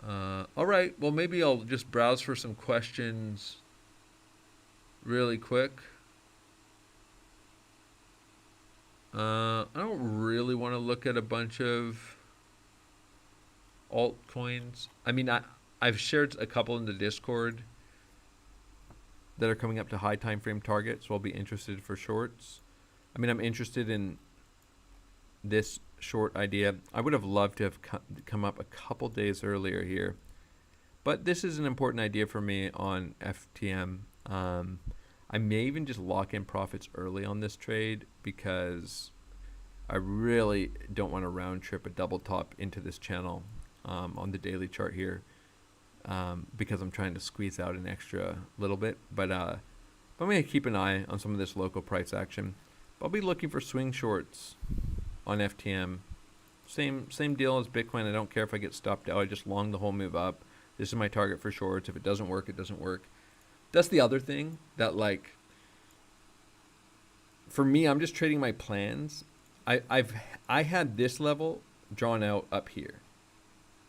all right. Well, maybe I'll just browse for some questions really quick. I don't really want to look at a bunch of altcoins. I mean, I've shared a couple in the Discord that are coming up to high time frame targets, so I'll be interested for shorts. I mean, I'm interested in this short idea. I would have loved to have come up a couple days earlier here, but this is an important idea for me on FTM. I may even just lock in profits early on this trade because I really don't want to round trip a double top into this channel on the daily chart here because I'm trying to squeeze out an extra little bit. But I'm going to keep an eye on some of this local price action. I'll be looking for swing shorts on FTM. Same deal as Bitcoin. I don't care if I get stopped out. I just long the whole move up. This is my target for shorts. If it doesn't work, it doesn't work. That's the other thing that, like, for me, I'm just trading my plans. I had this level drawn out up here,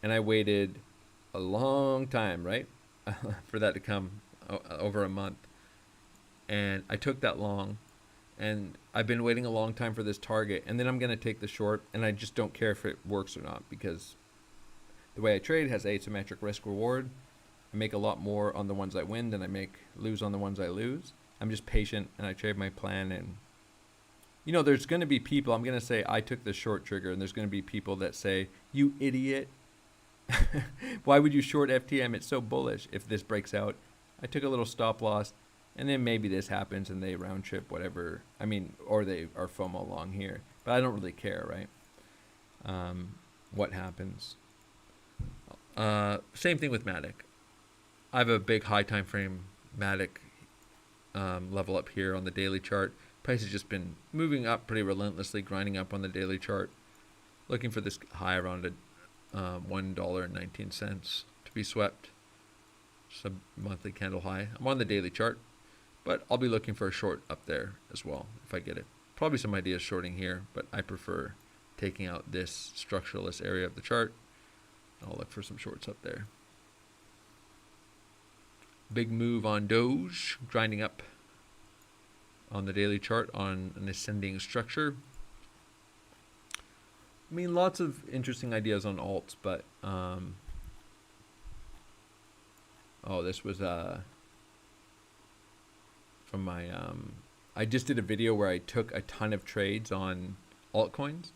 and I waited a long time, right, for that to come over a month, and I took that long, and I've been waiting a long time for this target, and then I'm going to take the short, and I just don't care if it works or not because the way I trade has asymmetric risk reward. I make a lot more on the ones I win than I lose on the ones I lose. I'm just patient and I trade my plan. And, you know, there's going to be people, I'm going to say I took the short trigger, and there's going to be people that say, you idiot. Why would you short FTM? It's so bullish if this breaks out. I took a little stop loss And then maybe this happens and they round trip whatever. I mean, or they are FOMO along here. But I don't really care, right? What happens. Same thing with Matic. I have a big high time frame Matic level up here on the daily chart. Price has just been moving up pretty relentlessly, grinding up on the daily chart. Looking for this high around $1.19 to be swept. Sub monthly candle high. I'm on the daily chart, but I'll be looking for a short up there as well if I get it. Probably some ideas shorting here, but I prefer taking out this structuralist area of the chart. I'll look for some shorts up there. Big move on Doge, grinding up on the daily chart on an ascending structure. I mean, lots of interesting ideas on alts, but oh, this was from my I just did a video where I took a ton of trades on altcoins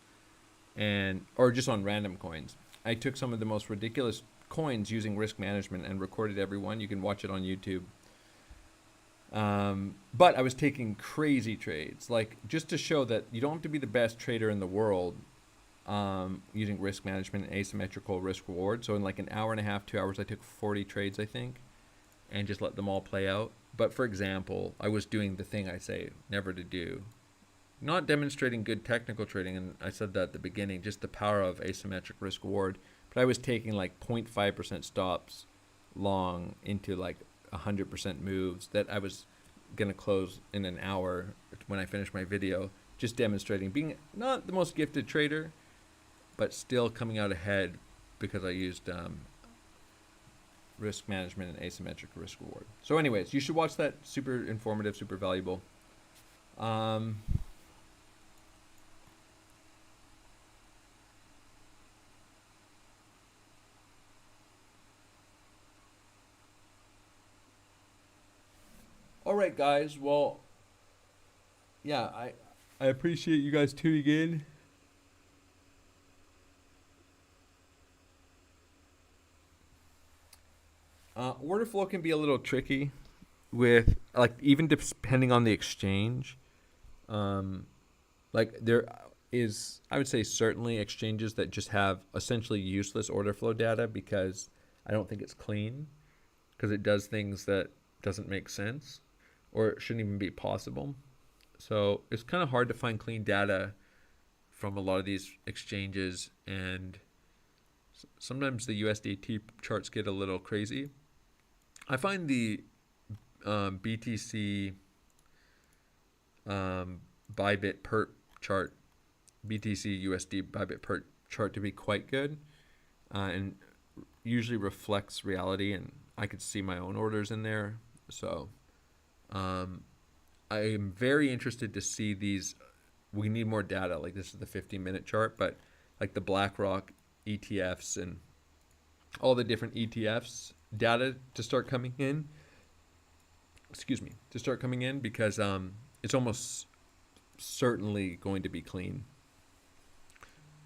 or just on random coins. I took some of the most ridiculous coins using risk management and recorded every one. You can watch it on YouTube. But I was taking crazy trades, like just to show that you don't have to be the best trader in the world using risk management and asymmetrical risk reward. So in like an hour and a half, 2 hours, I took 40 trades, I think, and just let them all play out. But for example, I was doing the thing I say never to do, not demonstrating good technical trading. And I said that at the beginning, just the power of asymmetric risk reward. But I was taking like 0.5% stops long into like 100% moves that I was going to close in an hour when I finished my video, just demonstrating being not the most gifted trader, but still coming out ahead because I used risk management and asymmetric risk reward. So anyways, you should watch that. Super informative, super valuable. All right, guys. Well, yeah, I appreciate you guys tuning in. Order flow can be a little tricky with, like, even depending on the exchange. Like, there is, I would say, certainly exchanges that just have essentially useless order flow data because I don't think it's clean, because it does things that doesn't make sense or it shouldn't even be possible. So it's kind of hard to find clean data from a lot of these exchanges, and sometimes the USDT charts get a little crazy. I find the BTC Bybit PERT chart, BTC USD Bybit PERT chart to be quite good, and usually reflects reality, and I could see my own orders in there. So I am very interested to see these. We need more data. Like, this is the 15-minute chart, but like the BlackRock ETFs and all the different ETFs data to start coming in. To start coming in, because it's almost certainly going to be clean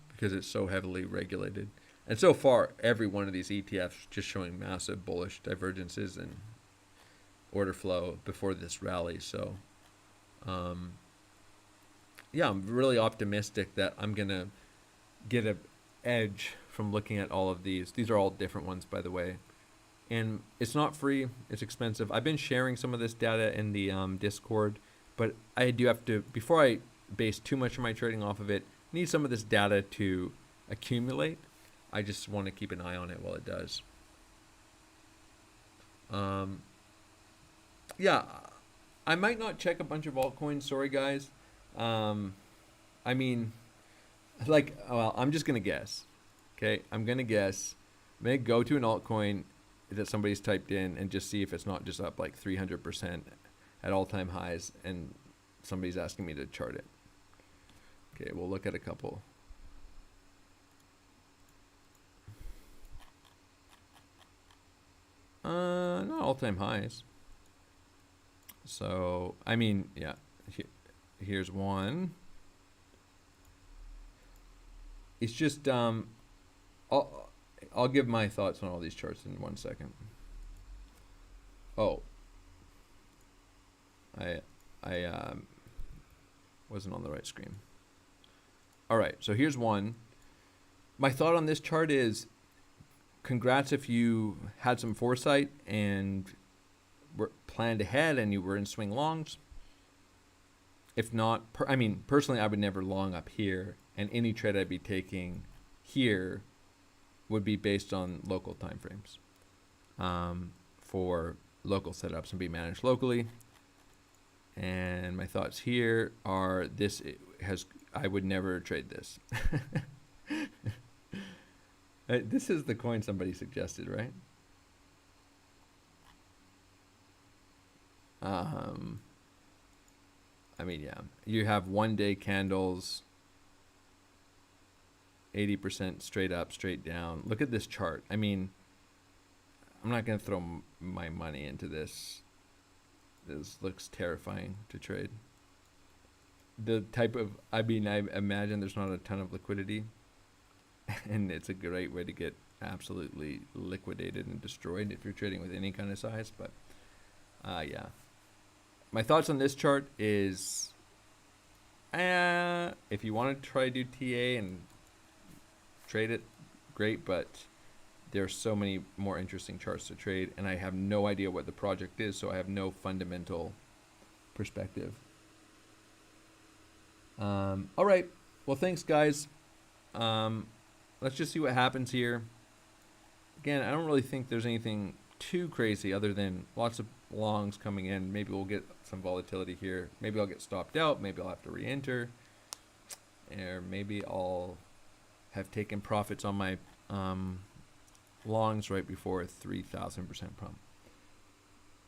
because it's so heavily regulated. And so far, every one of these ETFs just showing massive bullish divergences and order flow before this rally. So yeah, I'm really optimistic that I'm gonna get an edge from looking at all of these. These are all different ones, by the way, and it's not free, it's expensive. I've been sharing some of this data in the Discord, but I do have to, before I base too much of my trading off of it, need some of this data to accumulate. I just want to keep an eye on it while it does. Yeah, I might not check a bunch of altcoins. Sorry, guys. I mean, like, well, I'm just going to guess. Okay, I'm going to guess. I'm going to go to an altcoin that somebody's typed in and just see if it's not just up like 300% at all-time highs and somebody's asking me to chart it. Okay, we'll look at a couple. Not all-time highs. So, I mean, yeah, here's one. It's just, I'll give my thoughts on all these charts in 1 second. Oh. I wasn't on the right screen. All right, so here's one. My thought on this chart is, congrats if you had some foresight and were planned ahead and you were in swing longs. If not, I mean, personally, I would never long up here, and any trade I'd be taking here would be based on local timeframes for local setups and be managed locally. And my thoughts here are I would never trade this. This is the coin somebody suggested, right? I mean, yeah, you have 1 day candles, 80% straight up, straight down. Look at this chart. I mean, I'm not going to throw my money into this. This looks terrifying to trade. The type of, I mean, I imagine there's not a ton of liquidity, and it's a great way to get absolutely liquidated and destroyed if you're trading with any kind of size. But yeah, my thoughts on this chart is, if you want to try to do TA and trade it, great, but there's so many more interesting charts to trade, and I have no idea what the project is, so I have no fundamental perspective. All right, well, thanks, guys. Let's just see what happens here. Again, I don't really think there's anything too crazy other than lots of longs coming in. Maybe we'll get some volatility here. Maybe I'll get stopped out. Maybe I'll have to re-enter. Or maybe I'll have taken profits on my longs right before a 3,000% pump.